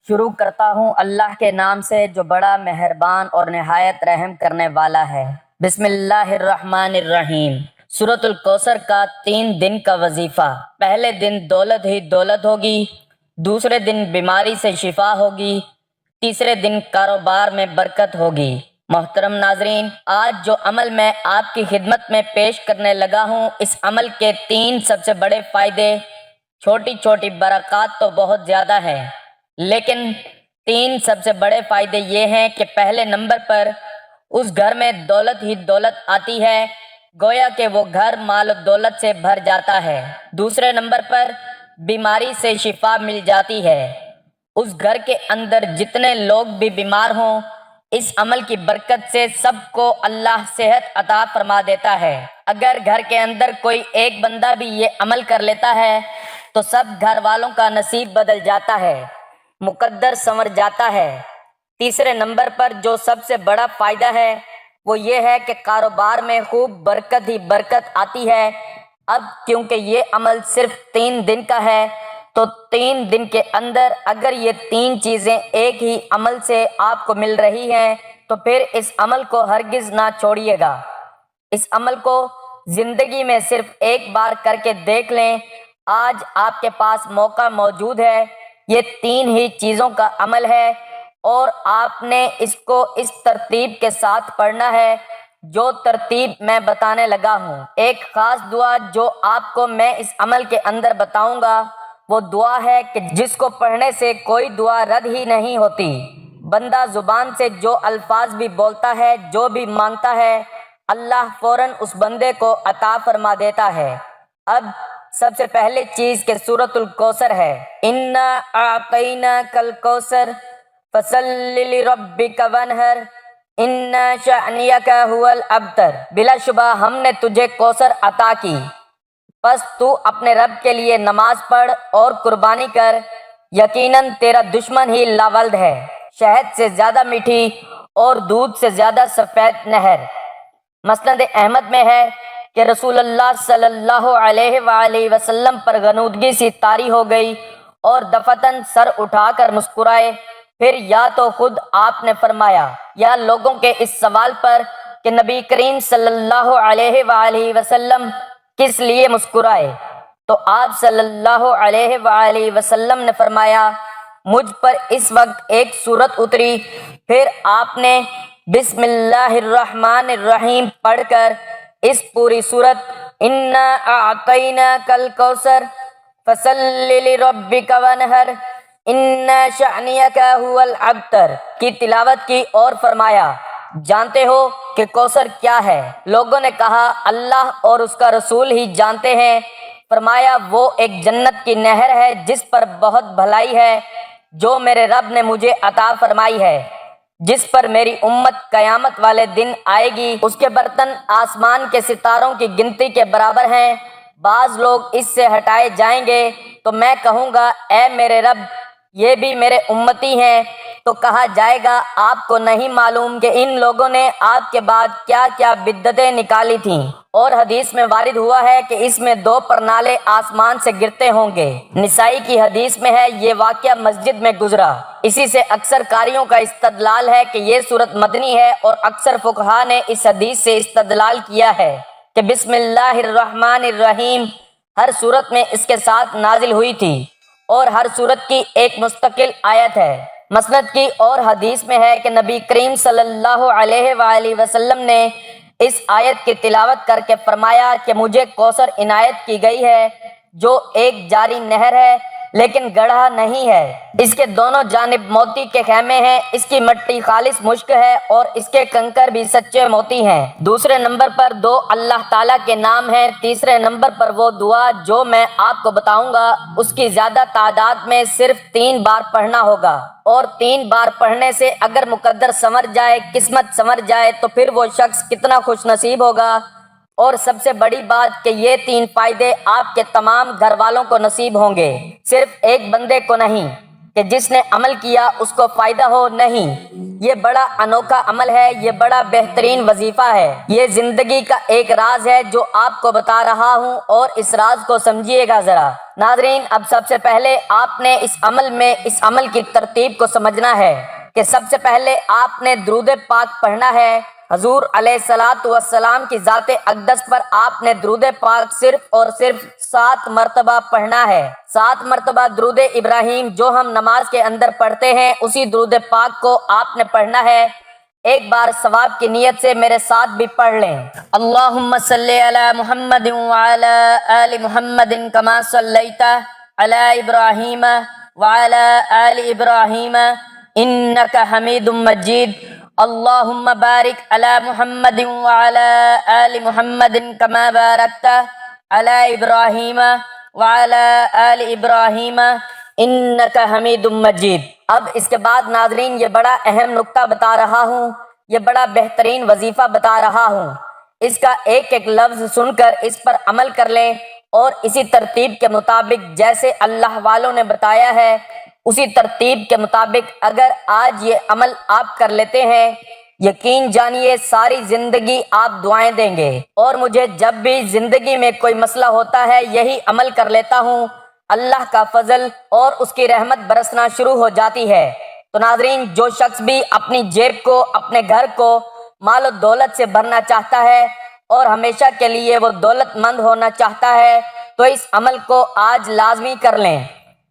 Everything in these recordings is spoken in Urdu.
شروع کرتا ہوں اللہ کے نام سے جو بڑا مہربان اور نہایت رحم کرنے والا ہے۔ بسم اللہ الرحمن الرحیم۔ سورۃ الکوثر کا 3 دن کا وظیفہ۔ پہلے دن دولت ہی دولت ہوگی، دوسرے دن بیماری سے شفا ہوگی، تیسرے دن کاروبار میں برکت ہوگی۔ محترم ناظرین، آج جو عمل میں آپ کی خدمت میں پیش کرنے لگا ہوں، اس عمل کے 3 سب سے بڑے فائدے، چھوٹی چھوٹی برکات تو بہت زیادہ ہیں، لیکن 3 سب سے بڑے فائدے یہ ہیں کہ پہلے نمبر پر اس گھر میں دولت ہی دولت آتی ہے، گویا کہ وہ گھر مال و دولت سے بھر جاتا ہے۔ دوسرے نمبر پر بیماری سے شفا مل جاتی ہے۔ اس گھر کے اندر جتنے لوگ بھی بیمار ہوں، اس عمل کی برکت سے سب کو اللہ صحت عطا فرما دیتا ہے۔ اگر گھر کے اندر کوئی ایک بندہ بھی یہ عمل کر لیتا ہے تو سب گھر والوں کا نصیب بدل جاتا ہے، مقدر سنور جاتا ہے۔ تیسرے نمبر پر جو سب سے بڑا فائدہ ہے وہ یہ ہے کہ کاروبار میں خوب برکت ہی برکت آتی ہے۔ اب کیونکہ یہ عمل صرف 3 دن کا ہے تو 3 دن کے اندر اگر یہ 3 چیزیں ایک ہی عمل سے آپ کو مل رہی ہیں تو پھر اس عمل کو ہرگز نہ چھوڑیے گا۔ اس عمل کو زندگی میں صرف ایک بار کر کے دیکھ لیں۔ آج آپ کے پاس موقع موجود ہے، یہ 3 ہی چیزوں کا عمل ہے اور آپ نے اس کو اس ترتیب کے ساتھ پڑھنا ہے جو ترتیب میں بتانے لگا ہوں۔ ایک خاص دعا جو آپ کو میں اس عمل کے اندر بتاؤں گا وہ دعا ہے کہ جس کو پڑھنے سے کوئی دعا رد ہی نہیں ہوتی۔ بندہ زبان سے جو الفاظ بھی بولتا ہے، جو بھی مانگتا ہے، اللہ فوراً اس بندے کو عطا فرما دیتا ہے۔ اب سب سے پہلے چیز کہ سورۃ الکوثر ہے۔ اِنَّا أَعْطَيْنَاكَ الْكَوْثَرَ فَصَلِّ لِرَبِّكَ وَانْحَرْ إِنَّ شَأْنِيَكَ هُوَ الْأَبْتَرُ۔ بلا شبہ ہم نے تجھے کوثر عطا کی، پس تو اپنے رب کے لیے نماز پڑھ اور قربانی کر، یقیناً تیرا دشمن ہی لاولد ہے۔ شہد سے زیادہ میٹھی اور دودھ سے زیادہ سفید نہر۔ مسند احمد میں ہے کہ رسول اللہ صلی اللہ علیہ وآلہ وسلم پر غنودگی سی طاری ہو گئی اور دفتن سر اٹھا کر مسکرائے۔ پھر یا تو خود آپ نے فرمایا یا لوگوں کے اس سوال پر کہ نبی کریم صلی اللہ علیہ وآلہ وسلم کس لیے مسکرائے، تو آپ صلی اللہ علیہ وآلہ وسلم نے فرمایا مجھ پر اس وقت ایک سورت اتری۔ پھر آپ نے بسم اللہ الرحمن الرحیم پڑھ کر اس پوری سورت اِنَّا أَعْطَيْنَاكَ الْكَوْثَرَ فَصَلِّ لِرَبِّكَ وَانْحَرْ إِنَّ شَأْنِيَكَ هُوَ الْأَبْتَرُ کی تلاوت کی اور فرمایا جانتے ہو کہ کوثر کیا ہے؟ لوگوں نے کہا اللہ اور اس کا رسول ہی جانتے ہیں۔ فرمایا وہ ایک جنت کی نہر ہے جس پر بہت بھلائی ہے جو میرے رب نے مجھے عطا فرمائی ہے، جس پر میری امت قیامت والے دن آئے گی۔ اس کے برتن آسمان کے ستاروں کی گنتی کے برابر ہیں۔ بعض لوگ اس سے ہٹائے جائیں گے تو میں کہوں گا اے میرے رب یہ بھی میرے امتی ہیں، تو کہا جائے گا آپ کو نہیں معلوم کہ ان لوگوں نے آپ کے بعد کیا کیا بدعتیں نکالی تھیں۔ اور حدیث میں وارد ہوا ہے کہ اس میں 2 پرنالے آسمان سے گرتے ہوں گے۔ نسائی کی حدیث میں ہے یہ واقعہ مسجد میں گزرا۔ اسی سے اکثر قاریوں کا استدلال ہے کہ یہ سورت مدنی ہے اور اکثر فقہا نے اس حدیث سے استدلال کیا ہے کہ بسم اللہ الرحمن الرحیم ہر سورت میں اس کے ساتھ نازل ہوئی تھی اور ہر سورت کی ایک مستقل آیت ہے۔ مسند کی اور حدیث میں ہے کہ نبی کریم صلی اللہ علیہ وآلہ وسلم نے اس آیت کی تلاوت کر کے فرمایا کہ مجھے کوثر عنایت کی گئی ہے جو ایک جاری نہر ہے لیکن گڑھا نہیں ہے، اس کے دونوں جانب موتی کے خیمے ہیں، اس کی مٹی خالص مشک ہے اور اس کے کنکر بھی سچے موتی ہیں۔ دوسرے نمبر پر 2 اللہ تعالیٰ کے نام ہیں۔ تیسرے نمبر پر وہ دعا جو میں آپ کو بتاؤں گا اس کی زیادہ تعداد میں صرف 3 بار پڑھنا ہوگا، اور 3 بار پڑھنے سے اگر مقدر سنور جائے، قسمت سنور جائے تو پھر وہ شخص کتنا خوش نصیب ہوگا۔ اور سب سے بڑی بات کہ یہ 3 فائدے آپ کے تمام گھر والوں کو نصیب ہوں گے، صرف ایک بندے کو نہیں کہ جس نے عمل کیا اس کو فائدہ ہو، نہیں، یہ بڑا انوکھا عمل ہے، یہ بڑا بہترین وظیفہ ہے، یہ زندگی کا ایک راز ہے جو آپ کو بتا رہا ہوں، اور اس راز کو سمجھیے گا ذرا۔ ناظرین، اب سب سے پہلے آپ نے اس عمل کی ترتیب کو سمجھنا ہے کہ سب سے پہلے آپ نے درود پاک پڑھنا ہے۔ حضور علیہ الصلوۃ والسلام کی ذات اقدس پر آپ نے درود پاک صرف اور صرف 7 مرتبہ پڑھنا ہے۔ 7 مرتبہ درود ابراہیم جو ہم نماز کے اندر پڑھتے ہیں، اسی درود پاک کو آپ نے پڑھنا ہے۔ ایک بار ثواب کی نیت سے میرے ساتھ بھی پڑھ لیں۔ اللہم صلی علی محمد وعلی آل محمد کما صلیت علی ابراہیم وعلی آل ابراہیم انک حمید مجید۔ اللہم بارک علی محمد وعلی آل محمد کما بارکت علی ابراہیم وعلی آل ابراہیم انک حمید مجید۔ اب اس کے بعد ناظرین یہ بڑا اہم نکتہ بتا رہا ہوں، یہ بڑا بہترین وظیفہ بتا رہا ہوں۔ اس کا ایک ایک لفظ سن کر اس پر عمل کر لیں، اور اسی ترتیب کے مطابق جیسے اللہ والوں نے بتایا ہے اسی ترتیب کے مطابق اگر آج یہ عمل آپ کر لیتے ہیں، یقین جانیے ساری زندگی آپ دعائیں دیں گے۔ اور مجھے جب بھی زندگی میں کوئی مسئلہ ہوتا ہے یہی عمل کر لیتا ہوں، اللہ کا فضل اور اس کی رحمت برسنا شروع ہو جاتی ہے۔ تو ناظرین، جو شخص بھی اپنی جیب کو، اپنے گھر کو مال و دولت سے بھرنا چاہتا ہے اور ہمیشہ کے لیے وہ دولت مند ہونا چاہتا ہے، تو اس عمل کو آج لازمی کر لیں۔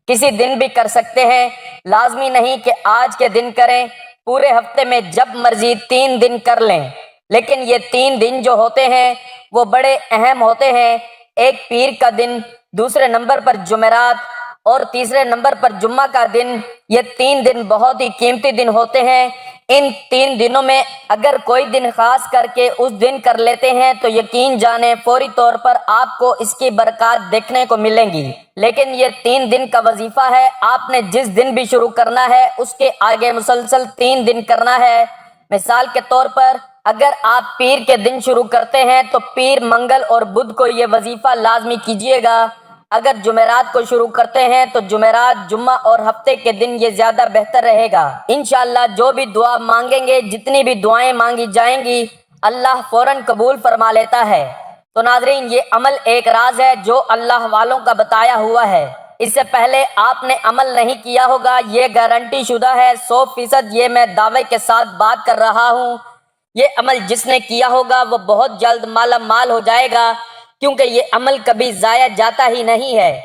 کسی دن بھی کر سکتے ہیں، لازمی نہیں کہ آج کے دن کریں، پورے ہفتے میں جب مرضی 3 دن کر لیں، لیکن یہ 3 دن جو ہوتے ہیں وہ بڑے اہم ہوتے ہیں۔ ایک پیر کا دن، دوسرے نمبر پر جمعرات، اور تیسرے نمبر پر جمعہ کا دن۔ یہ 3 دن بہت ہی قیمتی دن ہوتے ہیں۔ ان 3 دنوں میں اگر کوئی دن خاص کر کے اس دن کر لیتے ہیں تو یقین جانیں فوری طور پر آپ کو اس کی برکات دیکھنے کو ملیں گی۔ لیکن یہ 3 دن کا وظیفہ ہے، آپ نے جس دن بھی شروع کرنا ہے اس کے آگے مسلسل 3 دن کرنا ہے۔ مثال کے طور پر اگر آپ پیر کے دن شروع کرتے ہیں تو پیر، منگل اور بدھ کو یہ وظیفہ لازمی کیجیے گا۔ اگر جمعرات کو شروع کرتے ہیں تو جمعرات، جمعہ اور ہفتے کے دن یہ زیادہ بہتر رہے گا۔ انشاءاللہ جو بھی دعا مانگیں گے، جتنی بھی دعائیں مانگی جائیں گی، اللہ فوراً قبول فرما لیتا ہے۔ تو ناظرین، یہ عمل ایک راز ہے جو اللہ والوں کا بتایا ہوا ہے۔ اس سے پہلے آپ نے عمل نہیں کیا ہوگا، یہ گارنٹی شدہ ہے، 100% یہ میں دعوے کے ساتھ بات کر رہا ہوں۔ یہ عمل جس نے کیا ہوگا وہ بہت جلد مالا مال ہو جائے گا، کیونکہ یہ عمل کبھی ضائع جاتا ہی نہیں ہے۔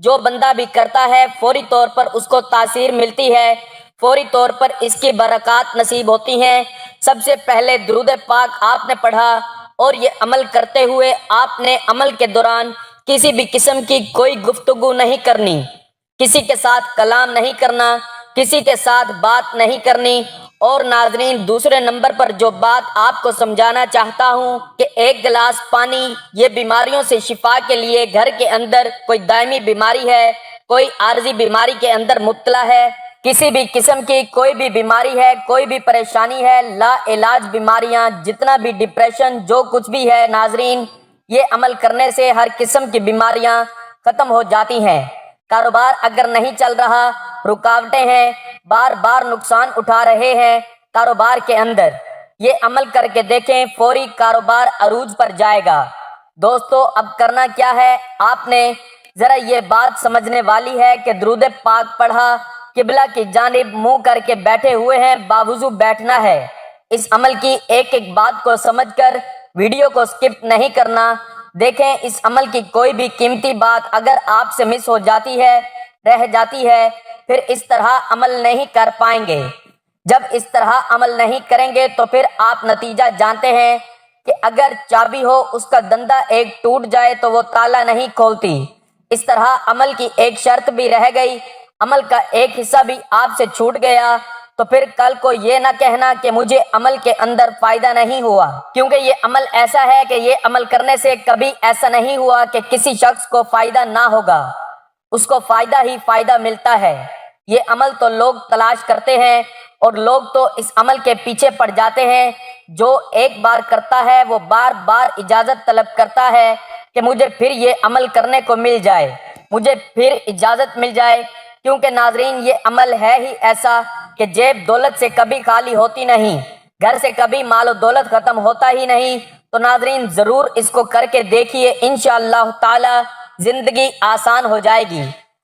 جو بندہ بھی کرتا ہے فوری طور پر اس کو تاثیر ملتی ہے، فوری طور پر اس کی برکات نصیب ہوتی ہیں۔ سب سے پہلے درود پاک آپ نے پڑھا، اور یہ عمل کرتے ہوئے آپ نے عمل کے دوران کسی بھی قسم کی کوئی گفتگو نہیں کرنی، کسی کے ساتھ کلام نہیں کرنا، کسی کے ساتھ بات نہیں کرنی۔ اور ناظرین، دوسرے نمبر پر جو بات آپ کو سمجھانا چاہتا ہوں کہ 1 گلاس پانی، یہ بیماریوں سے شفا کے لیے گھر کے اندر کوئی دائمی بیماری ہے، کوئی عارضی بیماری کے اندر مبتلا ہے، کسی بھی قسم کی کوئی بھی بیماری ہے، کوئی بھی پریشانی ہے، لا علاج بیماریاں، جتنا بھی ڈپریشن، جو کچھ بھی ہے، ناظرین یہ عمل کرنے سے ہر قسم کی بیماریاں ختم ہو جاتی ہیں۔ کاروبار اگر نہیں چل رہا، رکاوٹیں ہیں، بار بار نقصان اٹھا رہے ہیں کاروبار کے اندر، یہ عمل کر کے دیکھیں، فوری کاروبار عروج پر جائے گا۔ دوستو، اب کرنا کیا ہے، آپ نے ذرا یہ بات سمجھنے والی ہے کہ درود پاک پڑھا، قبلہ کی جانب منہ کر کے بیٹھے ہوئے ہیں، باوضو بیٹھنا ہے۔ اس عمل کی ایک ایک بات کو سمجھ کر ویڈیو کو سکپ نہیں کرنا۔ دیکھیں، اس عمل کی کوئی بھی قیمتی بات اگر آپ سے مس ہو جاتی ہے، رہ جاتی ہے، پھر اس طرح عمل نہیں کر پائیں گے۔ جب اس طرح عمل نہیں کریں گے تو پھر آپ نتیجہ جانتے ہیں کہ اگر چابی ہو اس کا دندہ ایک ٹوٹ جائے تو وہ تالا نہیں کھولتی۔ اس طرح عمل کی ایک شرط بھی رہ گئی، عمل کا ایک حصہ بھی آپ سے چھوٹ گیا تو پھر کل کو یہ نہ کہنا کہ مجھے عمل کے اندر فائدہ نہیں ہوا، کیونکہ یہ عمل ایسا ہے کہ یہ عمل کرنے سے کبھی ایسا نہیں ہوا کہ کسی شخص کو فائدہ نہ ہوگا، اس کو فائدہ ہی فائدہ ملتا ہے۔ یہ عمل تو لوگ تلاش کرتے ہیں اور لوگ تو اس عمل کے پیچھے پڑ جاتے ہیں۔ جو ایک بار کرتا ہے وہ بار بار اجازت طلب کرتا ہے کہ مجھے پھر یہ عمل کرنے کو مل جائے، مجھے پھر اجازت مل جائے، کیونکہ ناظرین یہ عمل ہے ہی ایسا کہ جیب دولت سے کبھی خالی ہوتی نہیں، گھر سے کبھی مال و دولت ختم ہوتا ہی نہیں۔ تو ناظرین ضرور اس کو کر کے دیکھیے، انشاءاللہ تعالی زندگی آسان ہو جائے گی۔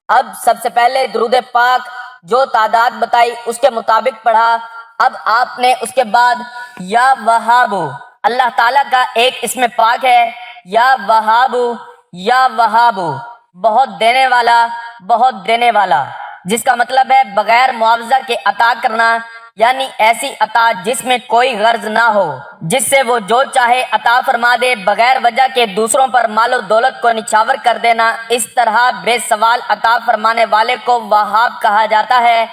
اب سب سے پہلے درود پاک جو تعداد بتائی اس کے مطابق پڑھا۔ اب آپ نے اس کے بعد یا وہابو، اللہ تعالیٰ کا ایک اسم پاک ہے یا وہابو، یا وہابو بہت دینے والا، بہت دینے والا، جس کا مطلب ہے بغیر معاوضہ کے عطا کرنا، یعنی ایسی عطا جس میں کوئی غرض نہ ہو، جس سے وہ جو چاہے عطا فرما دے، بغیر وجہ کے دوسروں پر مال و دولت کو نچھاور کر دینا۔ اس طرح بے سوال عطا فرمانے والے کو وہاب کہا جاتا ہے۔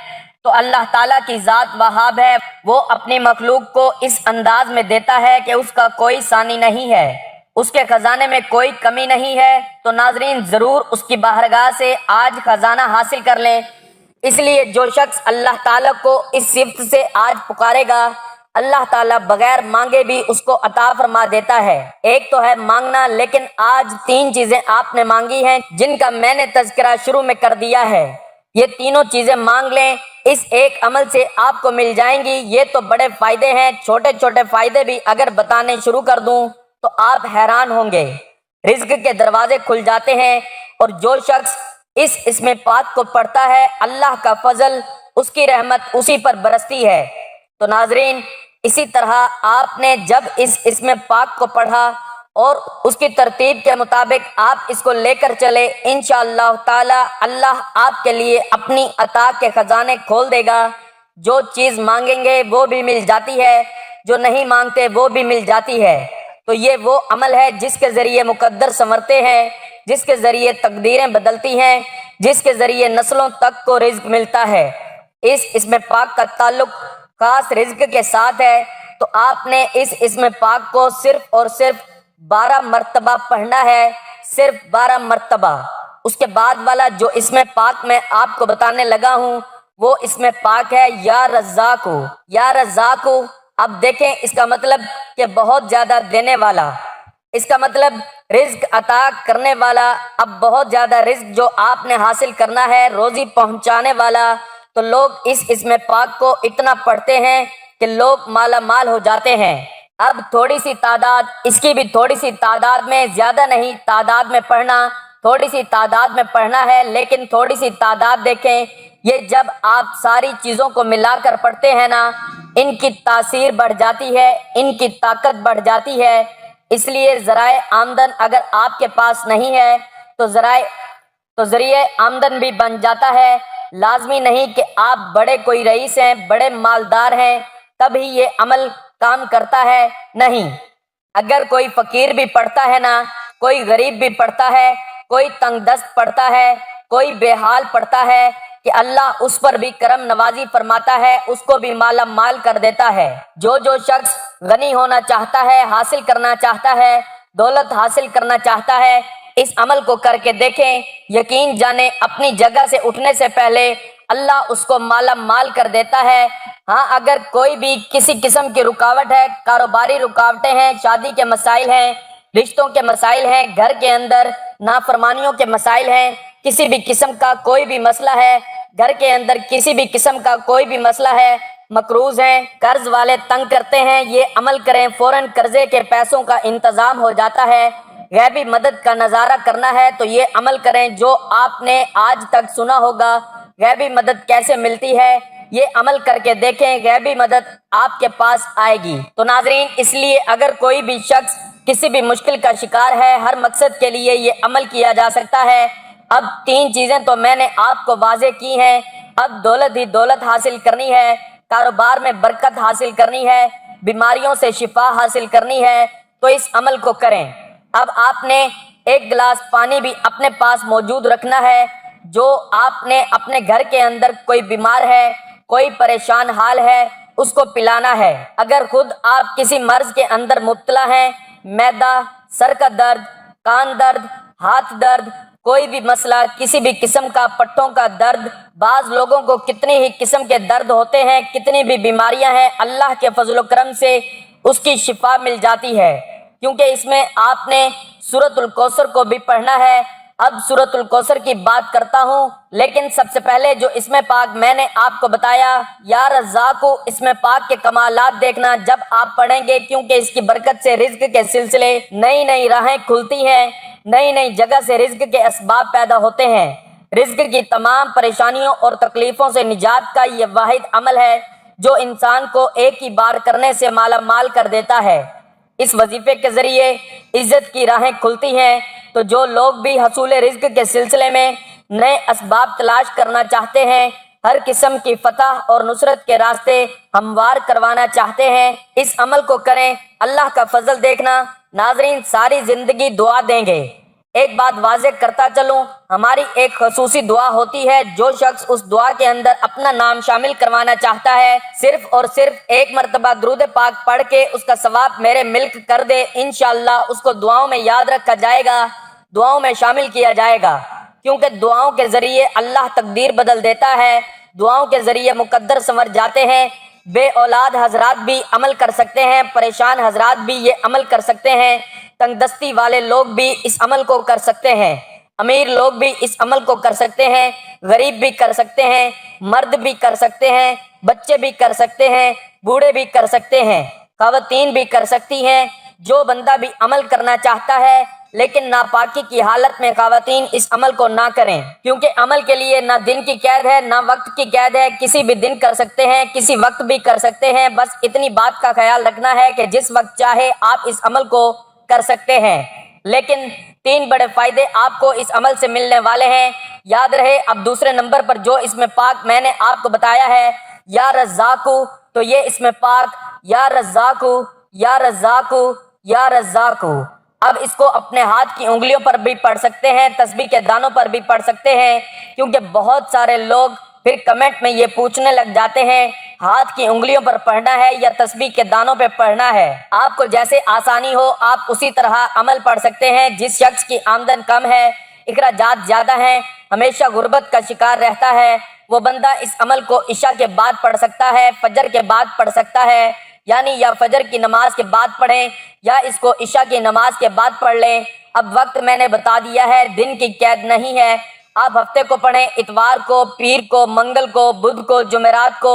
تو اللہ تعالیٰ کی ذات وہاب ہے، وہ اپنی مخلوق کو اس انداز میں دیتا ہے کہ اس کا کوئی ثانی نہیں ہے، اس کے خزانے میں کوئی کمی نہیں ہے۔ تو ناظرین ضرور اس کی بارگاہ سے آج خزانہ حاصل کر لیں۔ اس لیے جو شخص اللہ تعالیٰ کو اس صفت سے آج پکارے گا، اللہ تعالیٰ بغیر مانگے بھی اس کو عطا فرما دیتا ہے۔ ایک تو ہے مانگنا، لیکن آج 3 چیزیں آپ نے مانگی ہیں جن کا میں نے تذکرہ شروع میں کر دیا ہے۔ یہ تینوں چیزیں مانگ لیں، اس ایک عمل سے آپ کو مل جائیں گی۔ یہ تو بڑے فائدے ہیں، چھوٹے چھوٹے فائدے بھی اگر بتانے شروع کر دوں تو آپ حیران ہوں گے۔ رزق کے دروازے کھل جاتے ہیں، اور جو شخص اس اسم پاک کو پڑھتا ہے اللہ کا فضل، اس کی رحمت اسی پر برستی ہے۔ تو ناظرین اسی طرح آپ نے جب اس اسم پاک کو پڑھا اور اس کی ترتیب کے مطابق آپ اس کو لے کر چلے، انشاءاللہ تعالی اللہ آپ کے لیے اپنی عطا کے خزانے کھول دے گا۔ جو چیز مانگیں گے وہ بھی مل جاتی ہے، جو نہیں مانگتے وہ بھی مل جاتی ہے۔ تو یہ وہ عمل ہے جس کے ذریعے مقدر سنورتے ہیں، جس کے ذریعے تقدیریں بدلتی ہیں، جس کے ذریعے نسلوں تک کو رزق ملتا ہے۔ اس اسم پاک کا تعلق خاص رزق کے ساتھ ہے، تو آپ نے اس اسم پاک کو صرف اور صرف 12 مرتبہ پڑھنا ہے، صرف 12 مرتبہ۔ اس کے بعد والا جو اسم پاک میں آپ کو بتانے لگا ہوں وہ اسم پاک ہے یا رزاقو، یا رزاقو۔ اب دیکھیں اس کا مطلب کہ بہت زیادہ دینے والا، اس کا مطلب رزق عطا کرنے والا۔ اب بہت زیادہ رزق جو آپ نے حاصل کرنا ہے، روزی پہنچانے والا۔ تو لوگ اس اسم پاک کو اتنا پڑھتے ہیں کہ لوگ مالا مال ہو جاتے ہیں۔ اب تھوڑی سی تعداد، اس کی بھی تھوڑی سی تعداد میں، زیادہ نہیں تعداد میں پڑھنا، تھوڑی سی تعداد میں پڑھنا ہے، لیکن تھوڑی سی تعداد دیکھیں، یہ جب آپ ساری چیزوں کو ملا کر پڑھتے ہیں نا، ان کی تاثیر بڑھ جاتی ہے، ان کی طاقت بڑھ جاتی ہے۔ اس لیے ذرائع آمدن اگر آپ کے پاس نہیں ہے تو ذریعہ آمدن بھی بن جاتا ہے۔ لازمی نہیں کہ آپ بڑے کوئی رئیس ہیں، بڑے مالدار ہیں تبھی یہ عمل کام کرتا ہے، نہیں۔ اگر کوئی فقیر بھی پڑھتا ہے نا، کوئی غریب بھی پڑھتا ہے، کوئی تنگ دست پڑھتا ہے، کوئی بے حال پڑھتا ہے، کہ اللہ اس پر بھی کرم نوازی فرماتا ہے، اس کو بھی مالا مال کر دیتا ہے۔ جو شخص غنی ہونا چاہتا ہے، حاصل کرنا چاہتا ہے، دولت حاصل کرنا چاہتا ہے، اس عمل کو کر کے دیکھیں، یقین جانیں اپنی جگہ سے اٹھنے سے پہلے اللہ اس کو مالا مال کر دیتا ہے۔ ہاں اگر کوئی بھی کسی قسم کی رکاوٹ ہے، کاروباری رکاوٹیں ہیں، شادی کے مسائل ہیں، رشتوں کے مسائل ہیں، گھر کے اندر نافرمانیوں کے مسائل ہیں، کسی بھی قسم کا کوئی بھی مسئلہ ہے، گھر کے اندر کسی بھی قسم کا کوئی بھی مسئلہ ہے، مقروض ہیں، قرض والے تنگ کرتے ہیں، یہ عمل کریں، فوراً قرضے کے پیسوں کا انتظام ہو جاتا ہے۔ غیبی مدد کا نظارہ کرنا ہے تو یہ عمل کریں جو آپ نے آج تک سنا ہوگا، غیبی مدد کیسے ملتی ہے، یہ عمل کر کے دیکھیں، غیبی مدد آپ کے پاس آئے گی۔ تو ناظرین اس لیے اگر کوئی بھی شخص کسی بھی مشکل کا شکار ہے، ہر مقصد کے لیے یہ عمل کیا جا سکتا ہے۔ اب 3 چیزیں تو میں نے آپ کو واضح کی ہیں، اب دولت ہی دولت حاصل کرنی ہے، کاروبار میں برکت حاصل کرنی ہے، بیماریوں سے شفا حاصل کرنی ہے، تو اس عمل کو کریں۔ اب آپ نے 1 گلاس پانی بھی اپنے پاس موجود رکھنا ہے۔ جو آپ نے اپنے گھر کے اندر کوئی بیمار ہے، کوئی پریشان حال ہے، اس کو پلانا ہے۔ اگر خود آپ کسی مرض کے اندر مبتلا ہیں، معدہ، سر کا درد، کان درد، ہاتھ درد، کوئی بھی مسئلہ، کسی بھی قسم کا پٹھوں کا درد، بعض لوگوں کو کتنی ہی قسم کے درد ہوتے ہیں، کتنی بھی بیماریاں ہیں، اللہ کے فضل و کرم سے اس کی شفا مل جاتی ہے، کیونکہ اس میں آپ نے سورۃ الکوثر کو بھی پڑھنا ہے۔ اب سورۃ الکوثر کی بات کرتا ہوں، لیکن سب سے پہلے جو اسم پاک میں نے آپ کو بتایا، یا رزاقو، اسم پاک کے کمالات دیکھنا جب آپ پڑھیں گے، کیونکہ اس کی برکت سے رزق کے سلسلے نئی نئی راہیں کھلتی ہیں، نئی نئی جگہ سے رزق کے اسباب پیدا ہوتے ہیں۔ رزق کی تمام پریشانیوں اور تکلیفوں سے نجات کا یہ واحد عمل ہے جو انسان کو ایک ہی بار کرنے سے مالا مال کر دیتا ہے۔ اس وظیفے کے ذریعے عزت کی راہیں کھلتی ہیں، تو جو لوگ بھی حصول رزق کے سلسلے میں نئے اسباب تلاش کرنا چاہتے ہیں، ہر قسم کی فتح اور نصرت کے راستے ہموار کروانا چاہتے ہیں، اس عمل کو کریں۔ اللہ کا فضل دیکھنا ناظرین ساری زندگی دعا دیں گے۔ ایک بات واضح کرتا چلوں، ہماری ایک خصوصی دعا ہوتی ہے، جو شخص اس دعا کے اندر اپنا نام شامل کروانا چاہتا ہے، صرف اور صرف ایک مرتبہ درود پاک پڑھ کے اس کا ثواب میرے ملک کر دے، انشاءاللہ اس کو دعاؤں میں یاد رکھا جائے گا، دعاؤں میں شامل کیا جائے گا، کیونکہ دعاؤں کے ذریعے اللہ تقدیر بدل دیتا ہے، دعاؤں کے ذریعے مقدر سنور جاتے ہیں۔ بے اولاد حضرات بھی عمل کر سکتے ہیں، پریشان حضرات بھی یہ عمل کر سکتے ہیں، تنگ دستی والے لوگ بھی اس عمل کو کر سکتے ہیں، امیر لوگ بھی اس عمل کو کر سکتے ہیں، غریب بھی کر سکتے ہیں، مرد بھی کر سکتے ہیں، بچے بھی کر سکتے ہیں، بوڑھے بھی کر سکتے ہیں، خواتین بھی کر سکتی ہیں۔ جو بندہ بھی عمل کرنا چاہتا ہے لیکن ناپاکی کی حالت میں خواتین اس عمل کو نہ کریں، کیونکہ عمل کے لیے نہ دن کی قید ہے نہ وقت کی قید ہے، کسی بھی دن کر سکتے ہیں، کسی وقت بھی کر سکتے ہیں، بس اتنی بات کا خیال رکھنا ہے کہ جس وقت چاہے آپ اس عمل کو کر سکتے ہیں۔ لیکن 3 بڑے فائدے آپ کو اس عمل سے ملنے والے ہیں، یاد رہے۔ اب دوسرے نمبر پر جو اسم پاک میں نے آپ کو بتایا ہے، یا رزاقو، تو یہ اسم پاک یا رزاقو، یا رزاقو، یا رزاقو، اب اس کو اپنے ہاتھ کی انگلیوں پر بھی پڑھ سکتے ہیں، تسبیح کے دانوں پر بھی پڑھ سکتے ہیں، کیونکہ بہت سارے لوگ پھر کمنٹ میں یہ پوچھنے لگ جاتے ہیں ہاتھ کی انگلیوں پر پڑھنا ہے یا تسبیح کے دانوں پہ پڑھنا ہے۔ آپ کو جیسے آسانی ہو آپ اسی طرح عمل پڑھ سکتے ہیں۔ جس شخص کی آمدن کم ہے، اخراجات زیادہ ہیں، ہمیشہ غربت کا شکار رہتا ہے، وہ بندہ اس عمل کو عشاء کے بعد پڑھ سکتا ہے، فجر کے بعد پڑھ سکتا ہے، یعنی یا فجر کی نماز کے بعد پڑھیں یا اس کو عشاء کی نماز کے بعد پڑھ لیں۔ اب وقت میں نے بتا دیا ہے، دن کی قید نہیں ہے، آپ ہفتے کو پڑھیں، اتوار کو، پیر کو، منگل کو، بدھ کو، جمعرات کو،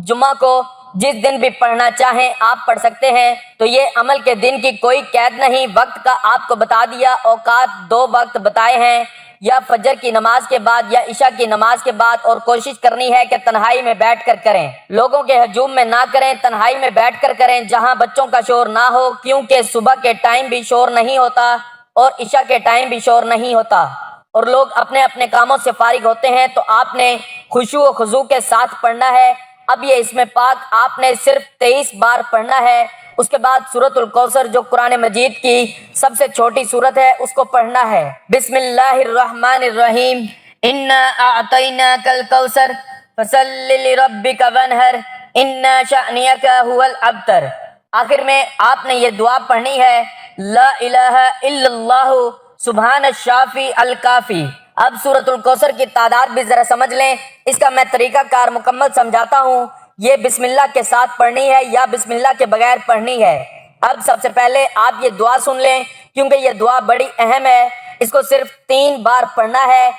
جمعہ کو، جس دن بھی پڑھنا چاہیں آپ پڑھ سکتے ہیں۔ تو یہ عمل کے دن کی کوئی قید نہیں، وقت کا آپ کو بتا دیا، اوقات 2 وقت بتائے ہیں، یا فجر کی نماز کے بعد یا عشاء کی نماز کے بعد، اور کوشش کرنی ہے کہ تنہائی میں بیٹھ کر کریں، لوگوں کے ہجوم میں نہ کریں، تنہائی میں بیٹھ کر کریں جہاں بچوں کا شور نہ ہو، کیونکہ صبح کے ٹائم بھی شور نہیں ہوتا اور عشاء کے ٹائم بھی شور نہیں ہوتا، اور لوگ اپنے اپنے کاموں سے فارغ ہوتے ہیں، تو آپ نے خشوع و خضوع کے ساتھ پڑھنا ہے۔ اب یہ اسم پاک آپ نے صرف 23 بار پڑھنا ہے۔ اس کے بعد سورۃ الکوثر جو قرآن مجید کی سب سے چھوٹی سورت ہے اس کو پڑھنا ہے۔ بسم اللہ الرحمن الرحیم، انا اعطیناک الکوثر فصل لربک وانحر ان شأنک ھو الابتر۔ آخر میں آپ نے یہ دعا پڑھنی ہے، لا الہ الا اللہ سبحان الشافی الکافی۔ اب سورۃ الکوثر کی تعداد بھی ذرا سمجھ لیں، اس کا میں طریقہ کار مکمل سمجھاتا ہوں۔ یہ بسم اللہ کے ساتھ پڑھنی ہے یا بسم اللہ کے بغیر پڑھنی ہے۔ اب سب سے پہلے آپ یہ دعا سن لیں، کیونکہ یہ دعا بڑی اہم ہے، اس کو صرف 3 بار پڑھنا ہے،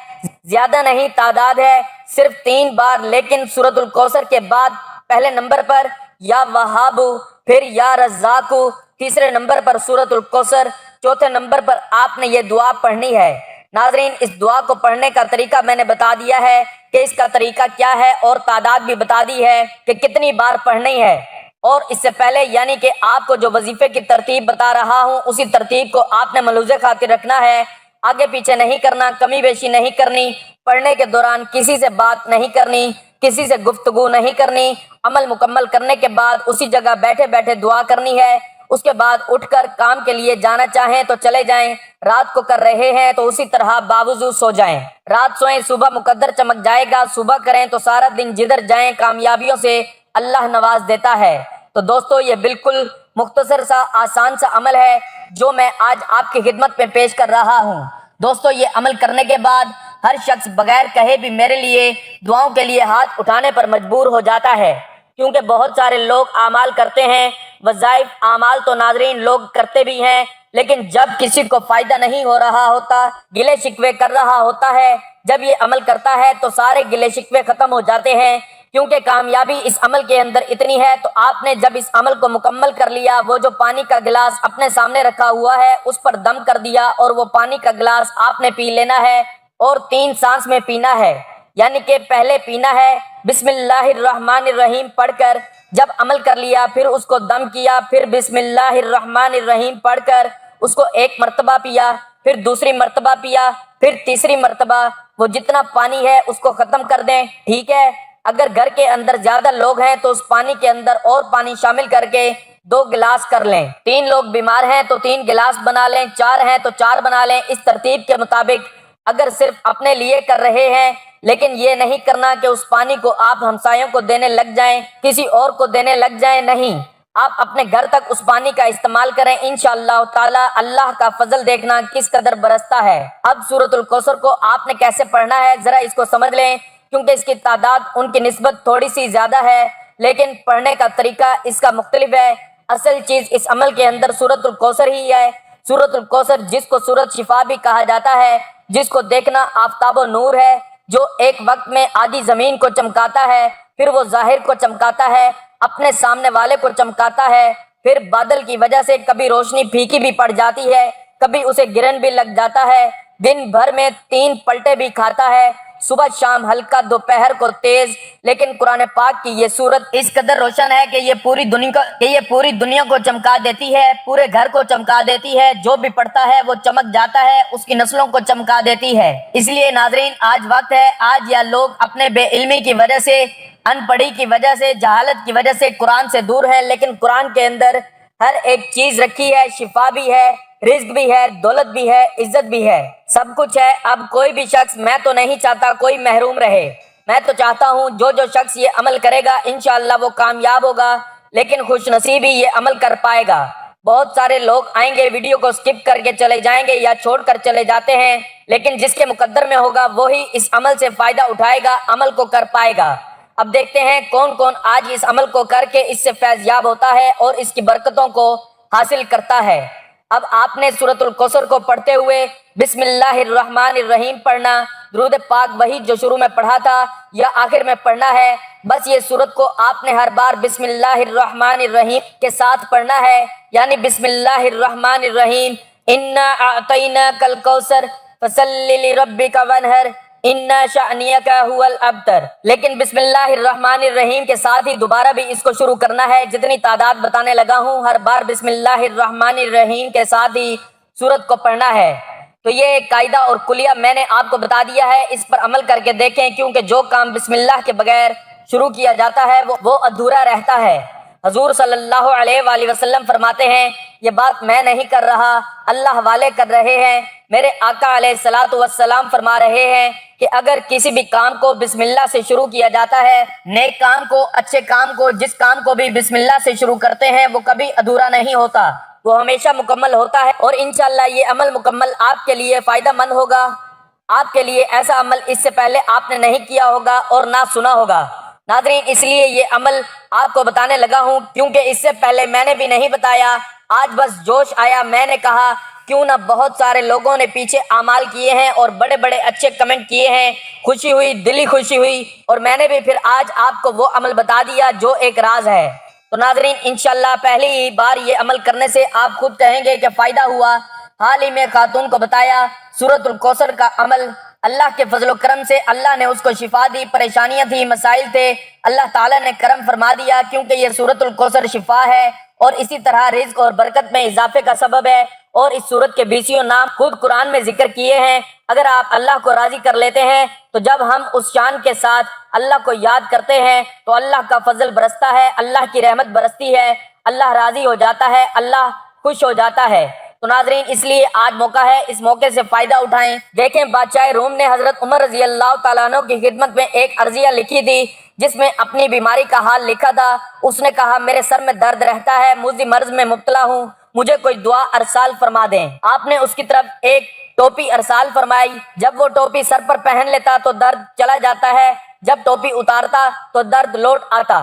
زیادہ نہیں تعداد ہے، صرف 3 بار۔ لیکن سورۃ الکوثر کے بعد پہلے نمبر پر یا وہاب، پھر یا رزاق، تیسرے نمبر پر سورۃ الکوثر، چوتھے نمبر پر آپ نے یہ دعا پڑھنی ہے۔ ناظرین اس دعا کو پڑھنے کا طریقہ میں نے بتا دیا ہے کہ اس کا طریقہ کیا ہے، اور تعداد بھی بتا دی ہے کہ کتنی بار پڑھنی ہے۔ اور اس سے پہلے یعنی کہ آپ کو جو وظیفے کی ترتیب بتا رہا ہوں اسی ترتیب کو آپ نے ملحوظ خاطر رکھنا ہے، آگے پیچھے نہیں کرنا، کمی بیشی نہیں کرنی، پڑھنے کے دوران کسی سے بات نہیں کرنی، کسی سے گفتگو نہیں کرنی، عمل مکمل کرنے کے بعد اسی جگہ بیٹھے بیٹھے دعا کرنی ہے۔ اس کے بعد اٹھ کر کام کے لیے جانا چاہیں تو چلے جائیں، رات کو کر رہے ہیں تو اسی طرح باوضو سو جائیں، رات سوئیں صبح مقدر چمک جائے گا، صبح کریں تو سارا دن جدھر جائیں کامیابیوں سے اللہ نواز دیتا ہے۔ تو دوستو یہ بالکل مختصر سا آسان سا عمل ہے جو میں آج آپ کی خدمت میں پیش کر رہا ہوں۔ دوستو یہ عمل کرنے کے بعد ہر شخص بغیر کہے بھی میرے لیے دعاؤں کے لیے ہاتھ اٹھانے پر مجبور ہو جاتا ہے، کیونکہ بہت سارے لوگ اعمال کرتے ہیں، وظائف اعمال تو ناظرین لوگ کرتے بھی ہیں، لیکن جب کسی کو فائدہ نہیں ہو رہا ہوتا، گلے شکوے کر رہا ہوتا ہے، جب یہ عمل کرتا ہے تو سارے گلے شکوے ختم ہو جاتے ہیں، کیونکہ کامیابی اس عمل کے اندر اتنی ہے۔ تو آپ نے جب اس عمل کو مکمل کر لیا، وہ جو پانی کا گلاس اپنے سامنے رکھا ہوا ہے اس پر دم کر دیا، اور وہ پانی کا گلاس آپ نے پی لینا ہے، اور 3 سانس میں پینا ہے، یعنی کہ پہلے پینا ہے بسم اللہ الرحمن الرحیم پڑھ کر، جب عمل کر لیا پھر اس کو دم کیا، پھر بسم اللہ الرحمن الرحیم پڑھ کر اس کو 1 مرتبہ پیا، پھر دوسری مرتبہ پیا، پھر تیسری مرتبہ، وہ جتنا پانی ہے اس کو ختم کر دیں، ٹھیک ہے۔ اگر گھر کے اندر زیادہ لوگ ہیں تو اس پانی کے اندر اور پانی شامل کر کے 2 گلاس کر لیں، 3 لوگ بیمار ہیں تو 3 گلاس بنا لیں، 4 ہیں تو 4 بنا لیں، اس ترتیب کے مطابق۔ اگر صرف اپنے لیے کر رہے ہیں، لیکن یہ نہیں کرنا کہ اس پانی کو آپ ہمسایوں کو دینے لگ جائیں، کسی اور کو دینے لگ جائیں، نہیں، آپ اپنے گھر تک اس پانی کا استعمال کریں، انشاءاللہ تعالی اللہ کا فضل دیکھنا کس قدر برستا ہے۔ اب سورۃ الکوثر کو آپ نے کیسے پڑھنا ہے ذرا اس کو سمجھ لیں، کیونکہ اس کی تعداد ان کی نسبت تھوڑی سی زیادہ ہے، لیکن پڑھنے کا طریقہ اس کا مختلف ہے۔ اصل چیز اس عمل کے اندر سورۃ الکوثر ہی ہے۔ سورۃ الکوثر جس کو سورۃ شفا بھی کہا جاتا ہے، جس کو دیکھنا آفتاب و نور ہے، جو ایک وقت میں آدھی زمین کو چمکاتا ہے، پھر وہ ظاہر کو چمکاتا ہے، اپنے سامنے والے کو چمکاتا ہے، پھر بادل کی وجہ سے کبھی روشنی پھیکی بھی پڑ جاتی ہے، کبھی اسے گرن بھی لگ جاتا ہے، دن بھر میں 3 پلٹے بھی کھاتا ہے، صبح شام ہلکا دوپہر کو تیز۔ لیکن قرآن پاک کی یہ صورت اس قدر روشن ہے کہ یہ پوری دنیا کو چمکا دیتی ہے، پورے گھر کو چمکا دیتی ہے، جو بھی پڑھتا ہے وہ چمک جاتا ہے، اس کی نسلوں کو چمکا دیتی ہے۔ اس لیے ناظرین آج وقت ہے، آج یا لوگ اپنے بے علمی کی وجہ سے، ان پڑھی کی وجہ سے، جہالت کی وجہ سے قرآن سے دور ہیں، لیکن قرآن کے اندر ہر ایک چیز رکھی ہے، شفا بھی ہے، رزق بھی ہے، دولت بھی ہے، عزت بھی ہے، سب کچھ ہے۔ اب کوئی بھی شخص، میں تو نہیں چاہتا کوئی محروم رہے، میں تو چاہتا ہوں جو شخص یہ عمل کرے گا انشاءاللہ وہ کامیاب ہوگا، لیکن خوش نصیب ہی یہ عمل کر پائے گا۔ بہت سارے لوگ آئیں گے، ویڈیو کو سکپ کر کے چلے جائیں گے یا چھوڑ کر چلے جاتے ہیں، لیکن جس کے مقدر میں ہوگا وہی اس عمل سے فائدہ اٹھائے گا، عمل کو کر پائے گا۔ اب دیکھتے ہیں کون کون آج اس عمل کو کر کے اس سے فیض یاب ہوتا ہے اور اس کی برکتوں کو حاصل کرتا ہے۔ اب آپ نے سورۃ الکوثر کو پڑھتے ہوئے بسم اللہ الرحمن الرحیم پڑھنا، درود پاک وہی جو شروع میں پڑھا تھا یا آخر میں پڑھنا ہے، بس یہ سورت کو آپ نے ہر بار بسم اللہ الرحمن الرحیم کے ساتھ پڑھنا ہے، یعنی بسم اللہ الرحمن الرحیم، انا اعطیناک الکوثر فصلی لربک وانحر انا شأنیک هو الابتر۔ لیکن بسم اللہ الرحمن الرحیم کے ساتھ ہی دوبارہ بھی اس کو شروع کرنا ہے، جتنی تعداد بتانے لگا ہوں ہر بار بسم اللہ الرحمن الرحیم کے ساتھ ہی سورت کو پڑھنا ہے۔ تو یہ ایک قاعدہ اور کلیہ میں نے آپ کو بتا دیا ہے، اس پر عمل کر کے دیکھیں، کیونکہ جو کام بسم اللہ کے بغیر شروع کیا جاتا ہے وہ ادھورا رہتا ہے۔ حضور صلی اللہ علیہ وآلہ وسلم فرماتے ہیں یہ بات میں نہیں کر رہا، اللہ والے کر رہے ہیں۔ میرے آقا علیہ الصلوۃ والسلام فرما رہے ہیں کہ اگر کسی بھی کام کو بسم اللہ سے شروع کیا جاتا ہے، نیک کام کو، اچھے کام کو، جس کام کو بھی بسم اللہ سے شروع کرتے ہیں وہ کبھی ادھورا نہیں ہوتا، وہ ہمیشہ مکمل ہوتا ہے، اور انشاءاللہ یہ عمل مکمل آپ کے لیے فائدہ مند ہوگا۔ آپ کے لیے ایسا عمل اس سے پہلے آپ نے نہیں کیا ہوگا اور نہ سنا ہوگا۔ ناظرین اس لیے یہ عمل آپ کو بتانے لگا ہوں، کیونکہ اس سے پہلے میں نے بھی نہیں بتایا، آج بس جوش آیا، میں نے کہا کیوں نہ بہت سارے لوگوں نے پیچھے اعمال کیے ہیں اور بڑے بڑے اچھے کمنٹ کیے ہیں، خوشی ہوئی، دلی خوشی ہوئی، اور میں نے بھی پھر آج آپ کو وہ عمل بتا دیا جو ایک راز ہے۔ تو ناظرین انشاءاللہ پہلی ہی بار یہ عمل کرنے سے آپ خود کہیں گے کہ فائدہ ہوا۔ حال ہی میں خاتون کو بتایا سورۃ الکوثر کا عمل، اللہ کے فضل و کرم سے اللہ نے اس کو شفا دی، پریشانیاں تھی، مسائل تھے، اللہ تعالیٰ نے کرم فرما دیا، کیونکہ یہ سورۃ الکوثر شفا ہے اور اسی طرح رزق اور برکت میں اضافے کا سبب ہے، اور اس سورت کے 20 نام خود قرآن میں ذکر کیے ہیں۔ اگر آپ اللہ کو راضی کر لیتے ہیں تو جب ہم اس شان کے ساتھ اللہ کو یاد کرتے ہیں تو اللہ کا فضل برستا ہے، اللہ کی رحمت برستی ہے، اللہ راضی ہو جاتا ہے، اللہ خوش ہو جاتا ہے۔ تو ناظرین اس لیے آج موقع ہے، اس موقع سے فائدہ اٹھائیں۔ دیکھیں بادشاہ روم نے حضرت عمر رضی اللہ تعالیٰ عنہ کی خدمت میں ایک عرضیہ لکھی تھی جس میں اپنی بیماری کا حال لکھا تھا۔ اس نے کہا میرے سر میں درد رہتا ہے، مزی مرض میں مبتلا ہوں، مجھے کوئی دعا ارسال فرما دیں۔ آپ نے اس کی طرف ایک ٹوپی ارسال فرمائی، جب وہ ٹوپی سر پر پہن لیتا تو درد چلا جاتا ہے، جب ٹوپی اتارتا تو درد لوٹ آتا۔